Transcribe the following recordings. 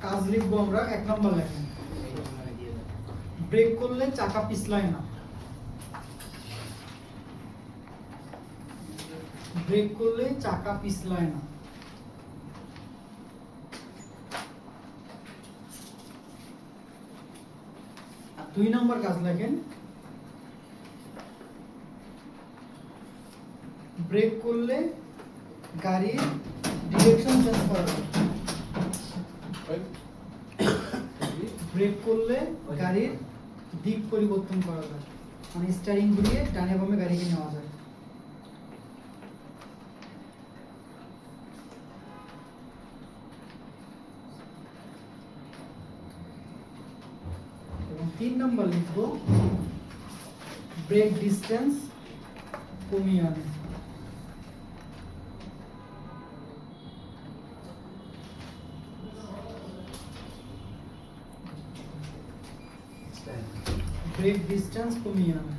কাজ লিখবো আমরা 1 নম্বর লেখেন। ব্রেক করলে চাকা পিছলায় না। ব্রেক করলে চাকা পিছলায় না। আর 2 নম্বর কাজ লেখেন, ব্রেক করলে গাড়ির ডিরেকশন চেঞ্জ করা যায়। ব্রেক করলে গাড়ির দিক পরিবর্তন করা যায়, মানে স্টিয়ারিং ঘুরিয়ে ডানে বামে গাড়িকে নেওয়া যায়। এবং 3 নম্বর লিখবো, ব্রেক ডিসটেন্স কমিয়ে আনে। ব্রেক ডিসটেন্স কমিয়ে আনে।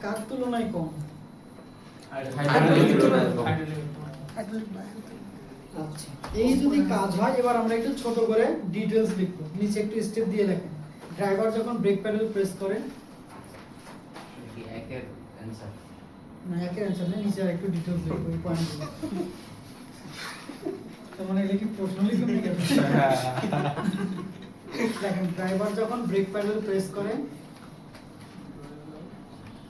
কার তুলনায় কম? আচ্ছা, এই যদি কাজ হয়, এবার আমরা একটু ছোট করে ডিটেইলস লিখবো। নিচে একটু স্টেপ দিয়ে লেখেন। ড্রাইভার যখন ব্রেক প্যাডেল প্রেস করে, একের অ্যানসার না একের অ্যানসার না, নিচে একটু ডিটেইলস লিখবো এই পয়েন্টগুলো। তো মানে এটা কি প্রশ্ন লিখবেন নাকি? দেখেন, ড্রাইভার যখন ব্রেক প্যাডেল প্রেস করে,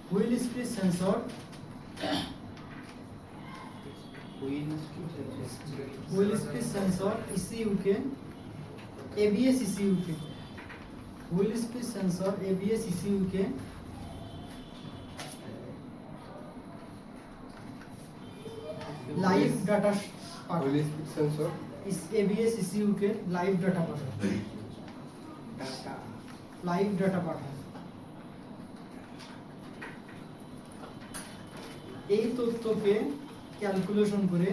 হুইল স্পিড সেন্সর ECU के ABS ECU के wheel speed sensor ABS ECU के live data wheel speed sensor इस ABS ECU के लाइव डाटा पाठाয়। লাইভ ডাটা পাঠায়। এই তথ্যকে ক্যালকুলেশন করে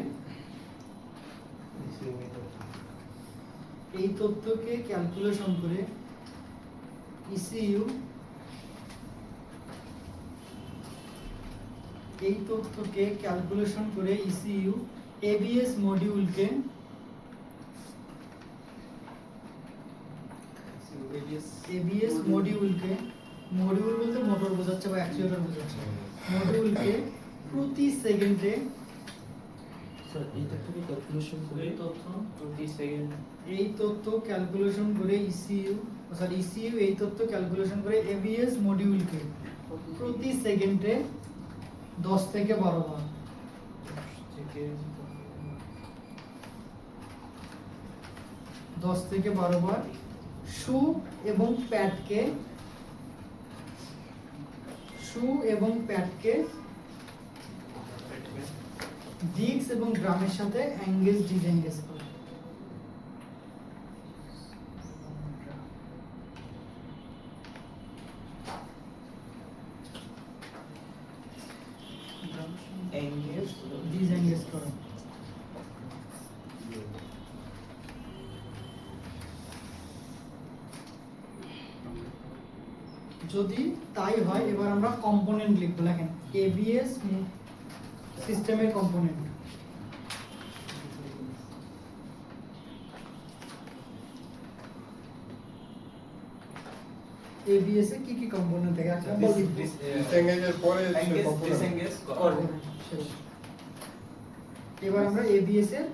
ECU ABS মডিউল কে মডিউল বলতে মোটর বোঝাচ্ছে বা অ্যাকচুয়েটর বোঝাচ্ছে। মডিউলকে প্রতি সেকেন্ডে এই তথ্য ক্যালকুলেশন করে ECU এই তথ্য ক্যালকুলেশন করে ABS মডিউলকে প্রতি সেকেন্ডে 10 থেকে 12 বার 10 থেকে 12 বার শু এবং প্যাডকে ডিস্ক এবং ড্রামের সাথে এঙ্গেজ ডিসএঙ্গেজ করে। ডিসএঙ্গেজ করে। যদি তাই হয়, এবার আমরা কম্পোনেন্ট লিখবো। দেখেন, ABS সিস্টেমের কম্পোনেন্ট। ABS এ কি কি কম্পোনেন্ট থাকে? এক নম্বর লিখবো ডিসএঙ্গেজের পরে ডিসএঙ্গেজ শেষ। এবার আমরা ABS এর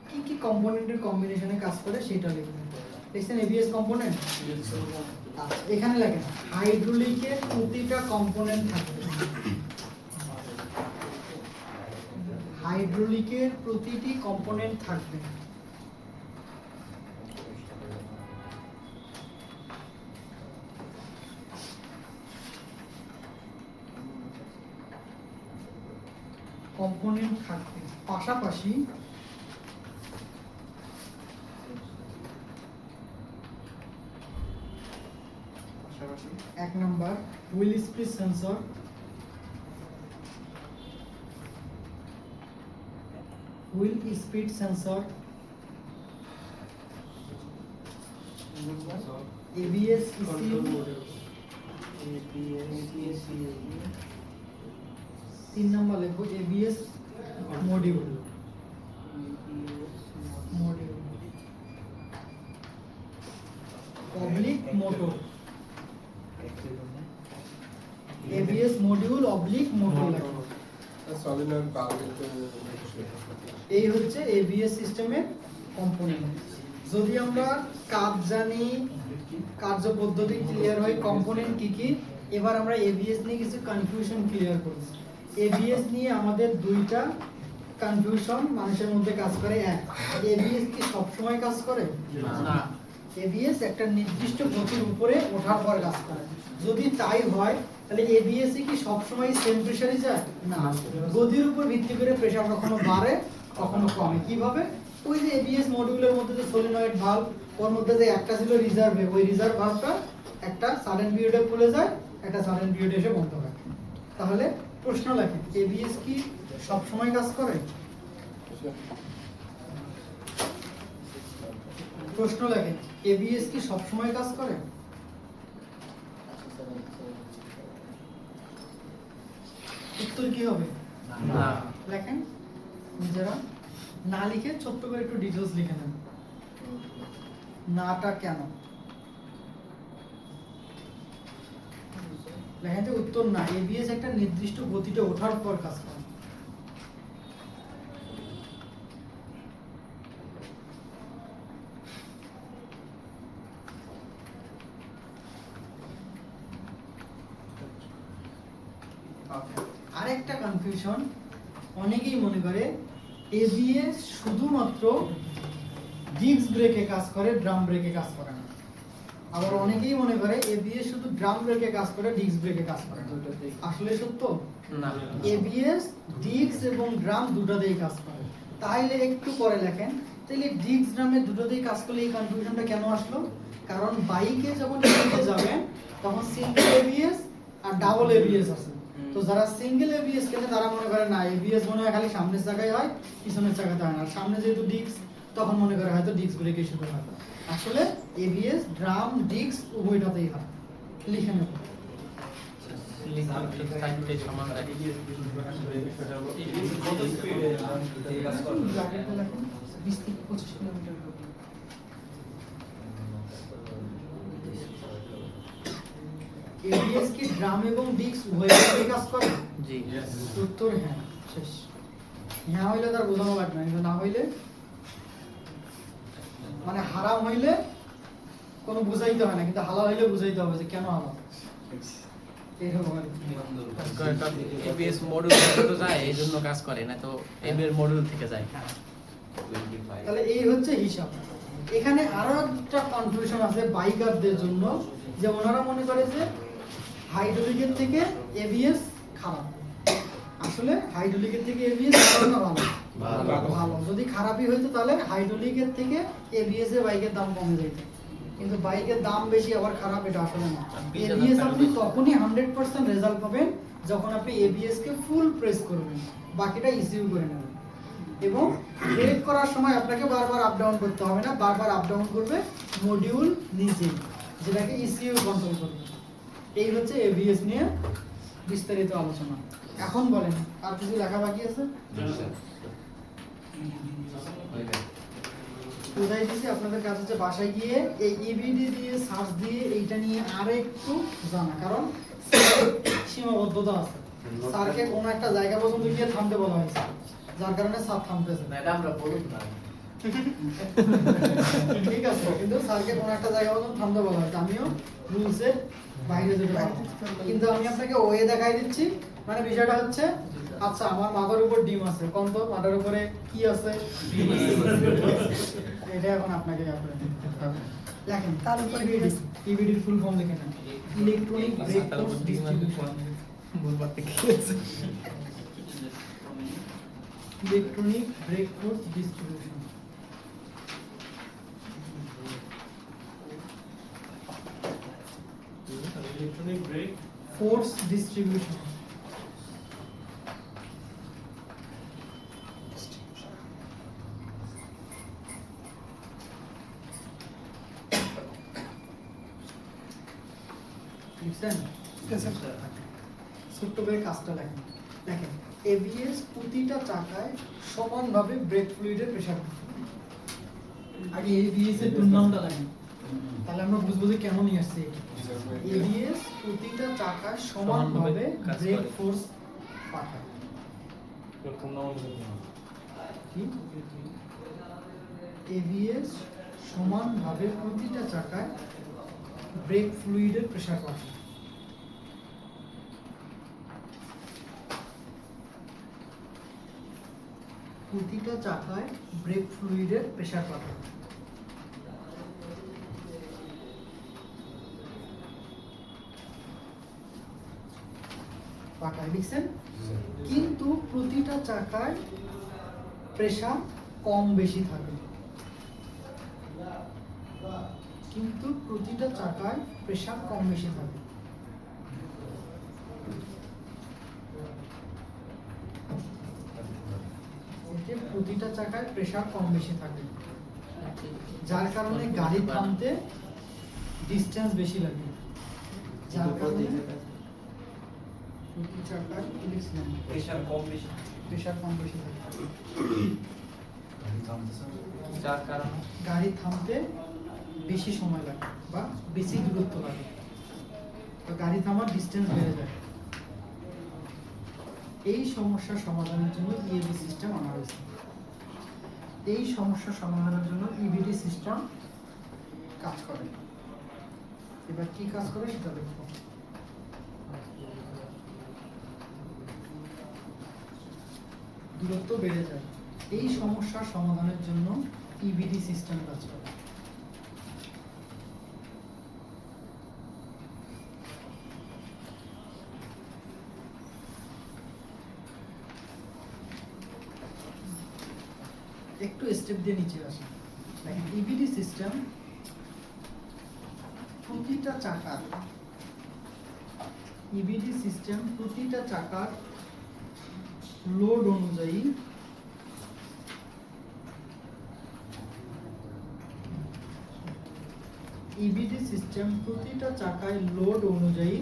কি কি কম্পোনেন্টের কম্বিনেশনে কাজ করে সেটা লিখব। দেখছেন ABS কম্পোনেন্ট? এখানে লেখেন হাইড্রোলিকের প্রতিটা কম্পোনেন্ট থাকবে। হাইড্রোলিকের প্রতিটি কম্পোনেন্ট থাকবে। কম্পোনেন্ট থাকবে, পাশাপাশি এক number wheel speed sensor, ABS ECU, 3 number লিখো ABS module, oblique motor, ABS module oblique motor লেখো। সলিনয়েড ভালভ একটু এই হচ্ছে ABS সিস্টেমের কম্পোনেন্ট। যদি আমরা কাজ জানি, কার্য পদ্ধতি ক্লিয়ার হয়, কম্পোনেন্ট কি কি, এবার আমরা ABS নিয়ে কিছু কনফিউশন ক্লিয়ার করব। ABS নিয়ে আমাদের দুইটা কনফিউশন মানুষের মধ্যে কাজ করে। এক, ABS কি সব সময় কাজ করে? না। ABS একটা নির্দিষ্ট গতির উপরে ওঠার পর কাজ করে। যদি তাই হয় তাহলে ABS কি সব সময় সেম প্রেসারে যায়? না। গতির উপর ভিত্তি করে প্রেসার কখনো বাড়ে কখনো কমে। কিভাবে? ওই যে ABS মডিউলের মধ্যে যে সলিনয়েড ভালভ, ওর মধ্যে যে একটা ছিল রিজার্ভে, ওই রিজার্ভ ভালভটা একটা সাডেন পিরিয়ডে খুলে যায়, একটা সাডেন পিরিয়ডে এসে বন্ধ হয়। তাহলে প্রশ্ন লেখেন, ABS কি সব সময় কাজ করে? প্রশ্ন লেখেন, ABS কি সব সময় কাজ করে? উত্তর কি হবে? না। লেখেন নিজেরা, না লিখে ছোট্ট করে একটু ডিটেইলস লিখে নেন। নাটা কেন লেখেন যে উত্তর না, ABS একটা নির্দিষ্ট গতিতে ওঠার পর কাজ করে। আরেকটা কনফিউশন, অনেকেই মনে করে ABS শুধুমাত্র ডিস্ক ব্রেকে কাজ করে, ড্রাম ব্রেকে কাজ করে না। আবার অনেকেই মনে করে ABS শুধু ড্রাম ব্রেকে কাজ করে, ডিস্ক ব্রেকে কাজ করে না। আসলে সত্য না, ABS ডিস্ক এবং ড্রাম দুটোতেই কাজ করে। তাইলে একটু পরে লেখেন, তাহলে ডিস্ক ড্রামে দুটোতেই কাজ করলে এই কনফিউশনটা কেন আসলো? কারণ বাইকে যখন চালাতে যাবেন তখন সিঙ্গেল ABS আর ডাবল ABS আছে। তো যারা সিঙ্গেল ABS কেনে তারা মনে করে না, ABS মনে হয় খালি সামনের চাকায় হয়, পিছনের চাকাতে হয় না। আর সামনে যেহেতু ডিস্ক, তখন মনে করে হয়তো ডিস্ক ব্রেকে শুধু হয়। আসলে ABS ড্রাম ডিস্ক উভয়টাতেই হয়। লিখে নেব। ABS কি ড্রাম এবং ডিস্ক উভয়টাতেই কাজ করে? জি। উত্তর হ্যাঁ। শেষ। হ্যাঁ হইলে তার বোঝানো লাগবে না, কিন্তু না হইলে মানে হারাম হইলে কোনো বুঝাইতে হয় না, কিন্তু হালাল হইলে বুঝাইতে হবে যে কেন হালাল। ABS মডিউল থেকে যায়, এইজন্য কাজ করে না, তো ABS মডিউল থেকে যায়। তাহলে এই হচ্ছে হিসাব। এখানে আরো একটা কনফিউশন আছে বাইকারদের জন্য, যে ওনারা মনে করে যে হাইড্রোলিকের থেকে ABS খারাপ। আসলে হাইড্রোলিকের থেকে ABS ভালো না ভালো? ভালো। যদি খারাপই হইতো তাহলে হাইড্রোলিকের থেকে ABS এর বাইকের দাম কমে যেত। কিন্তু বাইকের দাম বেশি আবার খারাপ, এটা আসলে না। ABS আপনি তখনই 100% রেজাল্ট পাবেন যখন আপনি ABS কে ফুল প্রেস করবেন, বাকিটা ECU করে নেবেন। এবং ব্রেক করার সময় আপনাকে বারবার আপ ডাউন করতে হবে না, বারবার আপ ডাউন করবে মডিউল নিজেই, যেটাকে ECU কন্ট্রোল করবে। এই হচ্ছে ABS নিয়ে বিস্তারিত আলোচনা। এখন বলেন, আর কিছু লেখা বাকি আছে? বুঝাই দিছি। আপনাদের কাছে হচ্ছে বাসায় গিয়ে এই EBD দিয়ে সার্চ দিয়ে এইটা নিয়ে আরেকটু জানা, কারণ সীমাবদ্ধতা আছে। স্যারকে কোনো একটা জায়গা পর্যন্ত গিয়ে থামতে বলা হয়েছে, যার কারণে স্যার থামতেছে। ম্যাডাম আমরা বলুন না। ঠিক আছে, কিন্তু স্যারকে কোনো একটা জায়গা পর্যন্ত থামতে বলা হয়েছে। আমিও রুলসের বাইরে যেতে পারি, কিন্তু আমি আপনাকে ওয়ে দেখাই দিচ্ছি। মানে বিষয়টা হচ্ছে, আচ্ছা আমার মাথার উপর ডিম আছে, কোন তো মাথার উপরে কি আছে? এটা এখন আপনাকে লেখেন। তার উপরে EBD ফুল ফর্ম লিখে নেন, electronic brake force distribution. Electronic brake force distribution. Electronic brake force distribution. বুঝছেন? ছোট্ট করে কাজটা দেখেন, দেখেন এবিএস প্রতিটা চাকায় সমানভাবে ব্রেক ফ্লুইডের প্রেসার। আগে এবিএস এর দুর্নামটা দেখেন, তাহলে আমরা বুঝবো যে কেন নিয়ে আসছে। এবিএস প্রতিটা চাকায় সমানভাবে কাজ ব্রেক করে। ফোর্স পাঠায়। এবিএস সমানভাবে প্রতিটা চাকায় ব্রেক ফ্লুইডের প্রেসার পাঠায়। প্রতিটা চাকায় ব্রেক ফ্লুইডের প্রেসার পাঠায়। পাঠায় লিখছেন, কিন্তু প্রতিটা চাকায় প্রেসার কম বেশি থাকে। কিন্তু প্রতিটা চাকায় প্রেসার কম বেশি থাকে। এতে প্রতিটা চাকায় প্রেসার কম বেশি থাকে, যার কারণে গাড়ি থামতে ডিসটেন্স বেশি লাগে। যার কারণে প্রতি চাকায় প্রেশার কম বেশি। প্রেসার কম বেশি থাকে, যার কারণে গাড়ি থামতে বেশি সময় লাগে বা বেশি দূরত্ব লাগে, তো গাড়ি থামার ডিসটেন্স বেড়ে যায়। এই সমস্যার সমাধানের জন্য ইএবি সিস্টেম আনা হয়েছে। এই সমস্যার সমাধানের জন্য ইবিডি সিস্টেম কাজ করে। এবার কি কাজ করে সেটা দেখব। দূরত্ব বেড়ে যায়, এই সমস্যার সমাধানের জন্য ইবিডি সিস্টেম কাজ করে। একটু স্টেপ দিয়ে নিচে আসি। দেখেন ইবিডি সিস্টেম প্রতিটা চাকার লোড অনুযায়ী ইবিডি সিস্টেম প্রতিটা চাকায় লোড অনুযায়ী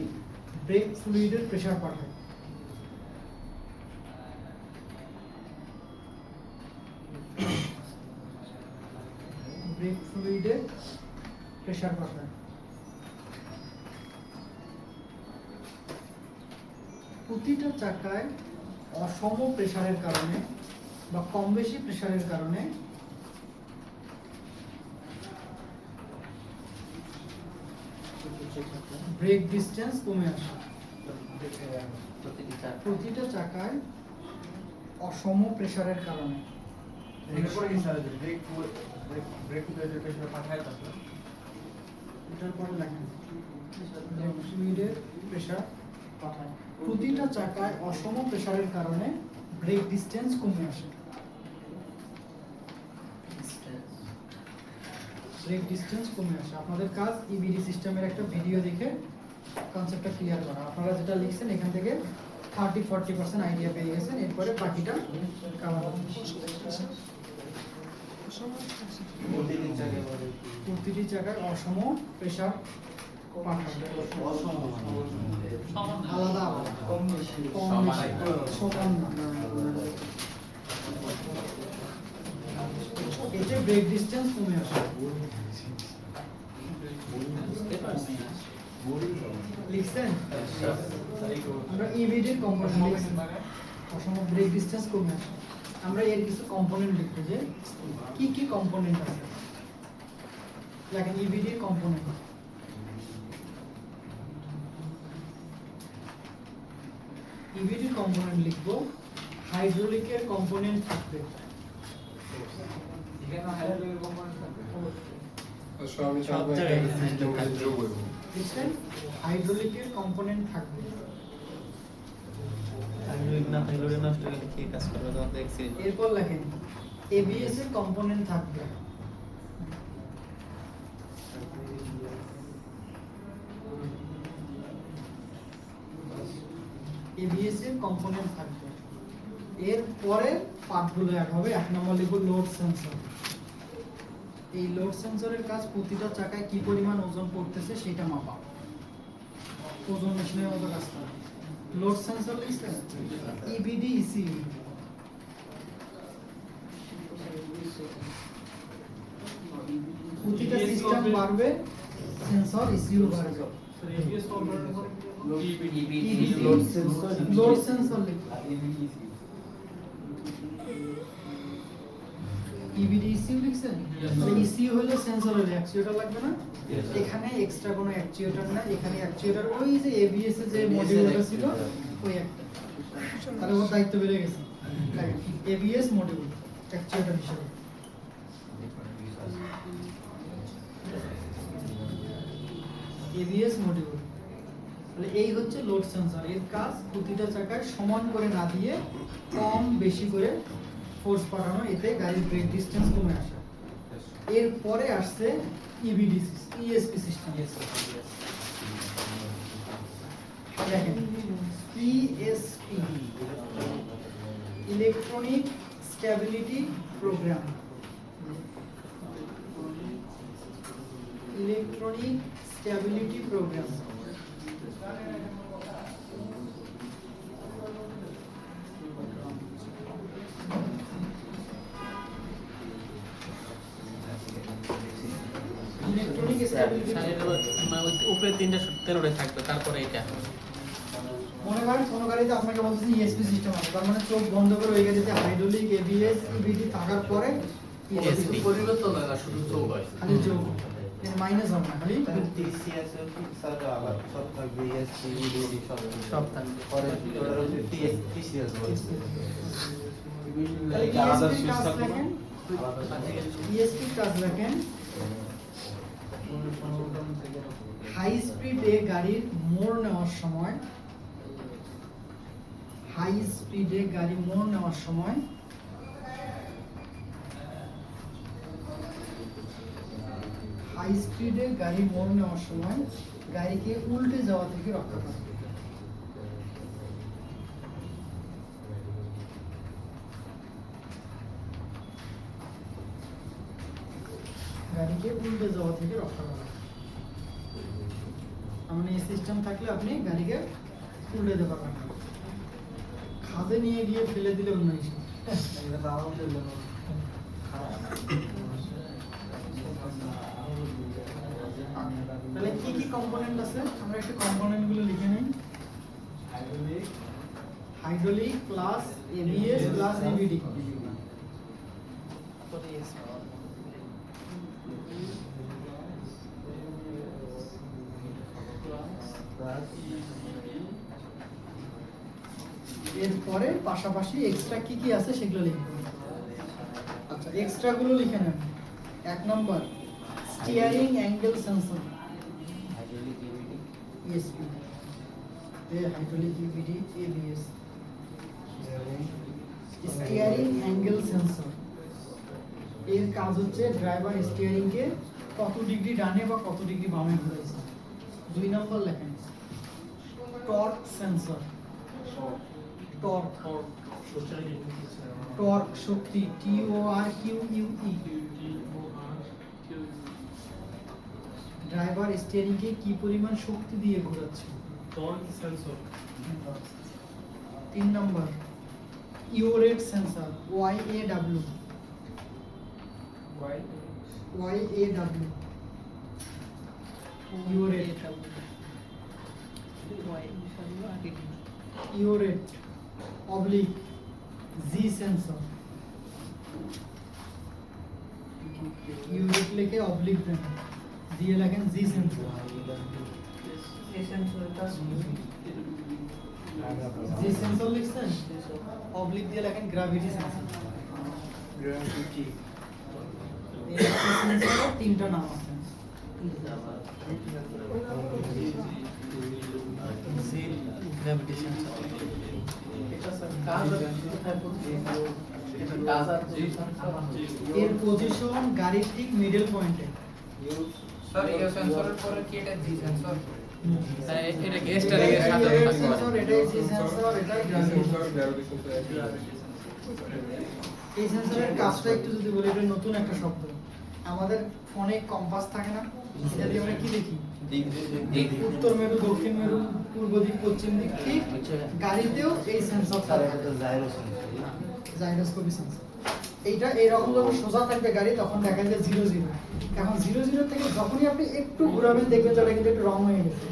ব্রেক ফ্লুইডের প্রেসার পাঠায়। ব্রেক ফ্লুইডে প্রেসার পাঠায়। প্রতিটা চাকায় অসম প্রেসারের কারণে বা কম বেশি প্রেসারের কারণে ব্রেক ডিসটেন্স কমে আসে। প্রতিটা চাকায় অসম প্রেসারের কারণে এটার পরে লেখেন ব্রেক ফ্লুইডের প্রেসার পাঠায়। প্রতিটা চাকায় অসম প্রেসারের কারণে ব্রেক ডিসটেন্স কমে আসে। ব্রেক ডিসটেন্স কমে আসে। আপনাদের কাজ ইবিডি সিস্টেমের একটা ভিডিও দেখে কনসেপ্টটা ক্লিয়ার করা। আপনারা যেটা লিখছেন এখান থেকে 30-40% আইডিয়া পেয়ে গেছেন, এরপরে বাকিটা কাভার হবে। প্রতিটি জায়গায় অসম প্রেসার পাঠাবে, আলাদা আলাদা, কম বেশি, সমান না। এতে ব্রেক ডিসটেন্স কমে আসে। লিখছেন আমরা ইবিডির কম্পোনেন্ট লিখছি, অসম ব্রেক ডিসটেন্স কমে আসে। আমরা এর কিছু কম্পোনেন্ট লিখব যে কি কি কম্পোনেন্ট আছে। দেখেন ইবিডির কম্পোনেন্ট, ইবিডির কম্পোনেন্ট লিখব। হাইড্রোলিকের কম্পোনেন্ট থাকবে, আমি সব জায়গায় যোগ করব। বুঝছেন? হাইড্রোলিকের কম্পোনেন্ট থাকবে। এরপর লেখেন এবিএস এর কম্পোনেন্ট থাকবে। এবিএস এর কম্পোনেন্ট থাকবে। এরপরে পার্টগুলো অ্যাড হবে। এক নম্বর লিখব লোড সেন্সর। এই লোড সেন্সরের কাজ প্রতিটা চাকায় কি পরিমাণ ওজন পড়তেছে সেটা মাপা। ওজন মেশিনের মতো কাজ করে। লোড সেন্সর লিখছেন ইবিডি ইসিইউ, প্রতিটা সিস্টেম বাড়বে সেন্সর ইসিইউ বাড়বে। লোড সেন্সর লোড সেন্সর লিখবেন ইবিডি ইসিইউ লিখছেন, তাহলে ইসিইউ হলো সেন্সর হলো অ্যাকচুয়েটর লাগবে না, এখানে এক্সট্রা কোনো অ্যাকচুয়েটর না, এখানে অ্যাকচুয়েটর ওই যে এবিএস এর যে মডিউলটা ছিল ওই একটা, তাহলে ওর দায়িত্ব বেড়ে গেছে এবিএস মডিউল অ্যাকচুয়েটর হিসেবে। এবিএস মডিউল, তাহলে এই হচ্ছে লোড সেন্সর। এর কাজ প্রতিটা চাকায় সমান করে না দিয়ে কম বেশি করে ফোর্স পাঠানো, এতে গাড়ির ব্রেক ডিসটেন্স কমে আসে। এরপরে আসছে ইবিডি ইএসপি সিস্টেম। দেখেন ESP electronic stability programme, electronic stability programme. Electronic stability মানে উপরে তিনটা তেরোটা থাকবে, তারপরে এটা মনে করেন কোনো গাড়িতে আপনাকে বলতেছে ইএসপি সিস্টেম আছে, তার মানে চোখ বন্ধ করে ওই গাড়িতে হাইড্রোলিক এবিএস ইবিডি থাকার পরে ESP পরিবর্তন হয় না, শুধু চোখ হয়। খালি চোখ এর মাইনাস হবে না, খালি টিসিএস এর স্যার আবার সব থাকবে, এসপি ইডিডি সব থাকবে। পরে ওটার হচ্ছে টিসিএস বলছে। তাহলে আলাদা ইএসপি সুইচ কাজ থাকবে না? দেখেন, ইএসপি কাজ দেখেন হাই স্পিডে গাড়ির মোড় নেওয়ার সময়, হাই স্পিডে গাড়ি মোড় নেওয়ার সময় হাই স্পিডে গাড়ি মোড় নেওয়ার সময় গাড়িকে উল্টে যাওয়া থেকে রক্ষা করে। গাড়িকে উল্টে যাওয়া থেকে রক্ষা করে। মানে এই সিস্টেম থাকলে আপনি গাড়িকে উল্টে দিতে পারবেন না, খাদে নিয়ে গিয়ে ফেলে দিলে অন্য কিছু। তাহলে কি কি কম্পোনেন্ট আছে আমরা একটু কম্পোনেন্ট গুলো লিখে নিই। Hydraulic plus ABS plus EBD, এরপরে পাশাপাশি এক্সট্রা কি কি আছে সেগুলো লিখব। আচ্ছা এক্সট্রা গুলো লিখে নেন। 1 নম্বর steering angle sensor ESP, hydraulic EBD ABS. Steering angle sensor এর কাজ হচ্ছে ড্রাইভার স্টিয়ারিং কে কত ডিগ্রি ডানে বা কত ডিগ্রি বামে ঘুরাইছে। 2 নম্বর লেখেন টর্ক সেন্সর, টর্ক টর্ক শক্তি TORQUE, ড্রাইভার স্টিয়ারিং কে কি পরিমাণ শক্তি দিয়ে ঘোরাচ্ছে। Torque sensor. 3 নম্বর yaw rate sensor YAW, yaw rate, yaw rate oblique G sensor, yaw rate লিখে অবলিক দেন, দিয়ে লেখেন জি সেন্সর। জি সেন্সর লিখছেন, অবলিক দিয়ে লেখেন গ্র্যাভিটি সেন্সর। এই সেন্সরের 3টা নাম আছে। গ্র্যাভিটি সেন্সর এর পজিশন গাড়ির ঠিক মিডল পয়েন্টে। স্যার এই সেন্সরের পরে কি এটা জি সেন্সর? এটা কি স্টারিং এর সাথে থাকবে? সেন্সর এটাই জি সেন্সর, এটাই গ্র্যাভিটি সেন্সর। এই সেন্সরের কাজটা একটু যদি বলি, এটা নতুন একটা শব্দ। আমাদের ফোনে কম্পাস থাকে না, এটা দিয়ে আমরা কি দেখি? উত্তর মেরু, দক্ষিণ মেরু, পূর্ব দিক, পশ্চিম দিক, ঠিক গাড়িতেও এই সেন্সরটা স্যার এটা তো জাইরো সেন্সর না? জাইরোস্কোপি সেন্সর। এইটা এরকম যখন সোজা থাকবে গাড়ি তখন দেখা যায় 0 0। এখন 0 0 থেকে যখনই আপনি একটু ঘুরাবেন দেখবেন যে ওটা কিন্তু একটু রং হয়ে গেছে।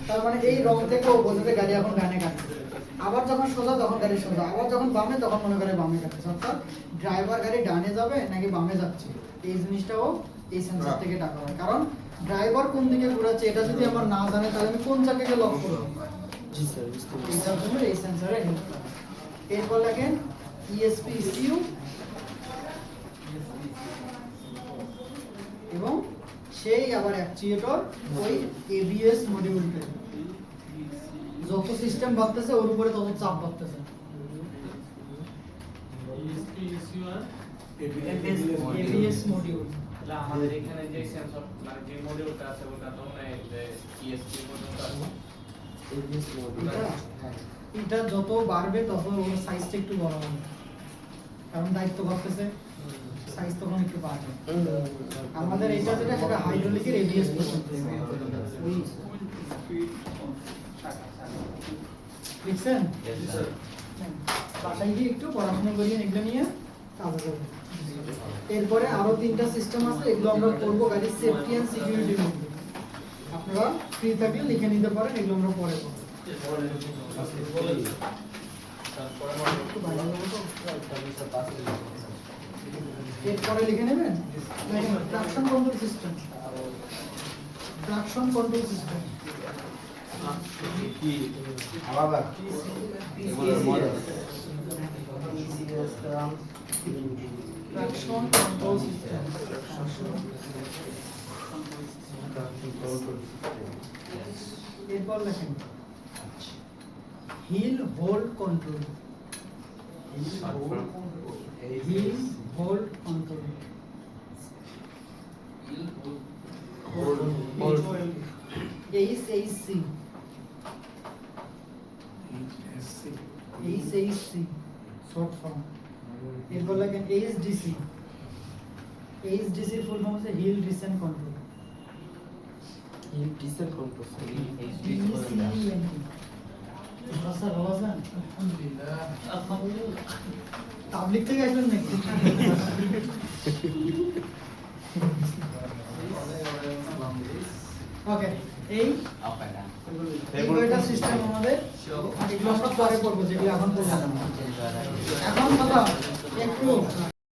তার মানে এই রং থেকে ও বোঝাতে গাড়ি এখন ডানে কাটছে। আবার যখন সোজা তখন গাড়ি সোজা, আবার যখন বামে তখন মনে করে বামে কাটছে। অর্থাৎ ড্রাইভার গাড়ি ডানে যাবে নাকি বামে যাচ্ছে এই জিনিসটাও এই সেন্সর থেকে ডাকা হয়। কারণ ড্রাইভার কোন দিকে ঘোরাচ্ছে এটা যদি আমার না জানে তাহলে আমি কোন চাকাকে লক করব? জি স্যার, বুঝতে পেরেছি। এইটার জন্য এই সেন্সরে হেল্প করে। এরপর দেখেন ESP ECU এবং সেই আবার অ্যাকচুয়েটর ওই ABS মডিউলটা। যত সিস্টেম বাড়তেছে ওর উপরে তত চাপ বাড়তেছে। ABS মডিউল তাহলে আমাদের এখানে যে সেন্সর মানে যে মডিউলটা আছে ওটা তো মানে যে ইএসপি মডিউলটা আছে ABS mode। এটা যত বাড়বে তত ওর সাইজটা একটু বড় হবে, কারণ দায়িত্ব বাড়তেছে, সাইজ তখন একটু বাড়বে। আমাদের এটা যেটা সেটা হাইড্রোলিকের ABS পর্যন্ত লিখছেন। বাসায় গিয়ে একটু পড়াশোনা করিয়ে এগুলো নিয়ে কাজ করবেন। এরপরে আরো 3টা সিস্টেম আছে, এগুলো আমরা করবো গাড়ির সেফটি এন্ড সিকিউরিটির মধ্যে। আপনারা ফ্রি থাকলে লিখে নিতে পারেন, এগুলো আমরা পরে করবো। একটু বাইরে যাবো তো। এরপরে লিখে নেবেন traction control system. Traction control system আলাদা এগুলোর মডেল। Traction control system. এরপর লেখেন hill hold control. Hill hold control. HHC short form. এরপর লেখেন HDC। HDC এর ফুল ফর্ম হচ্ছে hill descent control. Hill descent control. Sir ভালো আছেন? তাবলিগ থেকে আসলেন নাকি? ওকে, এই কয়টা সিস্টেম আমাদের, এগুলো আমরা পরে করবো, যেগুলো এখন করবো না। এখন কথা একটু